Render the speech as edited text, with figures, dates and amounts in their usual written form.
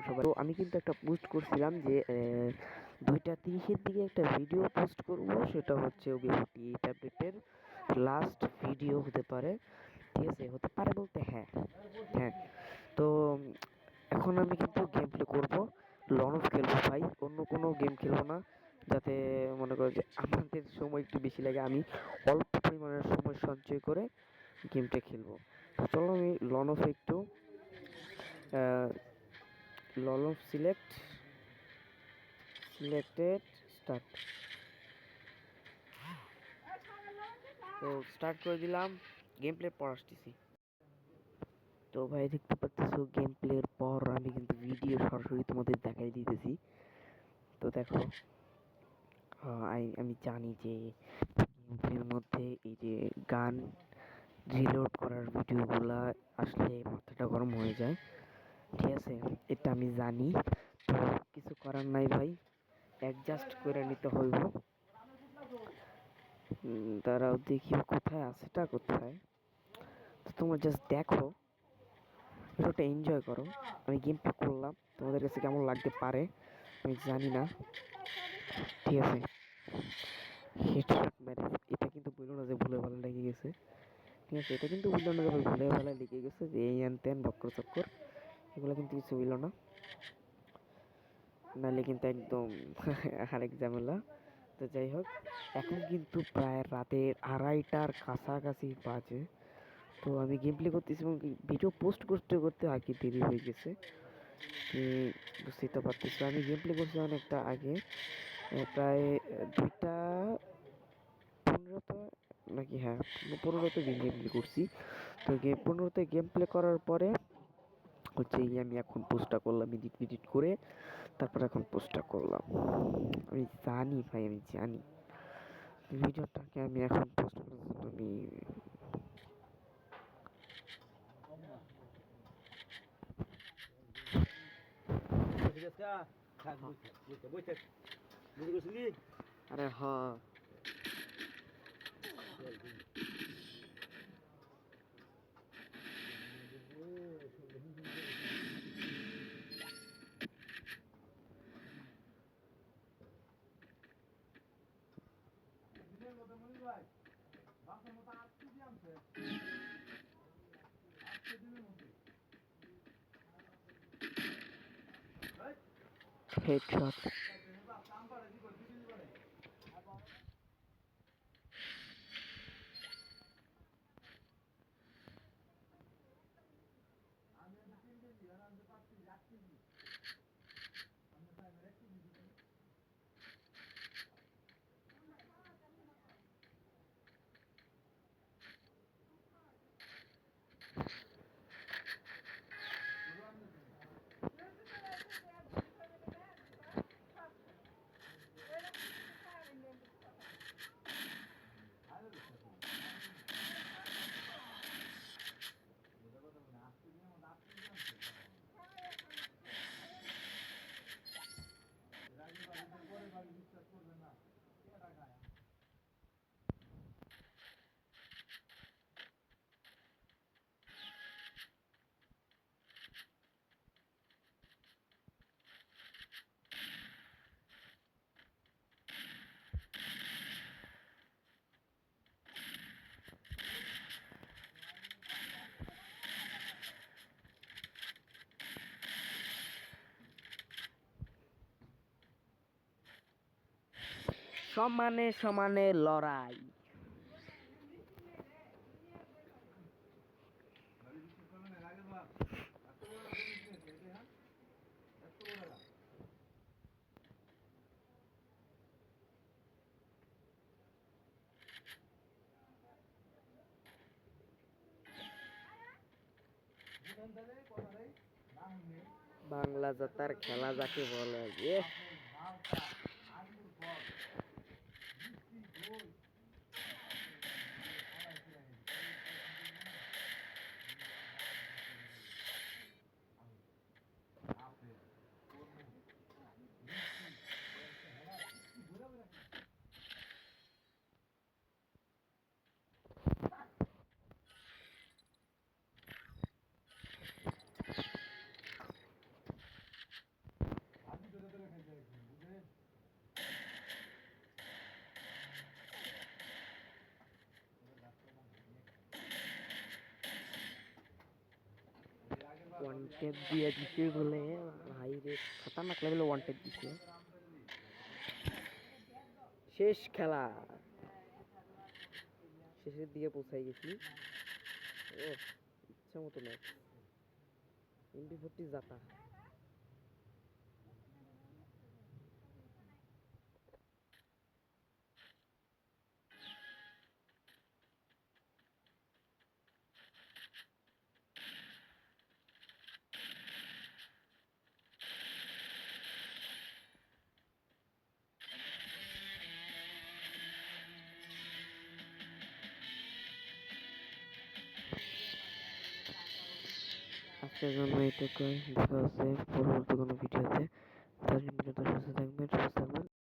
সবাই। তো আমি কিন্তু একটা পোস্ট করছিলাম যে 2:30-এর দিকে একটা ভিডিও পোস্ট করব, সেটা হচ্ছে ওবিএফটি ট্যাবলেটের লাস্ট ভিডিও হতে পারে। ঠিক আছে, হতে পারে বলতে হ্যাঁ হ্যাঁ। তো এখন আমি কিন্তু গেম প্লে করবো, লন অফ খেলবো ভাই, অন্য কোনো গেম খেলবো না, যাতে মনে করো যে আমাদের সময় একটু বেশি লাগে, আমি অল্প পরিমাণের সময় সঞ্চয় করে গেমটা খেলবো। তো চলো আমি লন অফ একটু লন অফ সিলেক্টেড স্টার্ট। তো স্টার্ট করে দিলাম, গেম প্লের পর আসতেছি। তো ভাই দেখতে পাচ্ছ গেম প্লের পর আমি কিন্তু ভিডিও সরাসরি তোমাদের দেখাই দিতেছি। তো দেখো, আমি জানি যে গেম প্লের মধ্যে এই যে গান রিলোড করার ভিডিওগুলা আসলে মাথাটা গরম হয়ে যায়। ঠিক আছে, এটা আমি জানি। তো কিছু করার নাই ভাই, অ্যাডজাস্ট করে নিতে হইব। তারাও দেখি কোথায় আছেটা কোথায়। তো তোমরা জাস্ট দেখো, ভিডিওটা এনজয় করো। আমি গেম প্লে করলাম, তোমাদের কাছে কেমন লাগতে পারে আমি জানি না। ঠিক আছে, হেডশট মেরে এটা কিন্তু বললো না যে ভুলে ভালো লেগে গেছে। ঠিক আছে, এটা কিন্তু বললো না যে ভুলে ভালো লেগে গেছে, যে এই হ্যান ত্যান বক্কর চক্কর এগুলো কিন্তু কিছু বললো না, নাহলে কিন্তু একদম আরেক ঝামেলা। তো যাই হোক, এখন কিন্তু প্রায় রাতের 2:30টার কাছাকাছি বাজে। তো আমি গেম প্লে করতেছি এবং ভিডিও পোস্ট করতে করতে আগে দেরি হয়ে গেছে, বুঝতেই তো পারতেছি। আমি গেম প্লে করছি অনেকটা আগে, প্রায় 2:15 নাকি, হ্যাঁ 15তে গেম প্লে করছি। তো 15তে গেম প্লে করার পরে হচ্ছে আমি এখন পোস্টটা করলাম, এডিট করে তারপর এখন পোস্টটা করলাম। আমি জানি ভাই, আমি জানি ভিডিওটাকে আমি এখন পোস্ট করার জন্য আমি আরে হ্যাঁ হেডশট। সমানে সমানে লড়াই। বাংলা যাতার খেলা যাকে বলে, ওয়ান্টেড দিয়ে দিছে বলে ভাই রে, খতরনাক লেভেলে ওয়ান্টেড দিছে। শেষ খেলা, শেষের দিকে পৌঁছাই গেছি। ও ইচ্ছা মতো ম্যাচ, MP40 জাতা। আজকের জন্য এইটুকুই, দেখা হচ্ছে পরবর্তী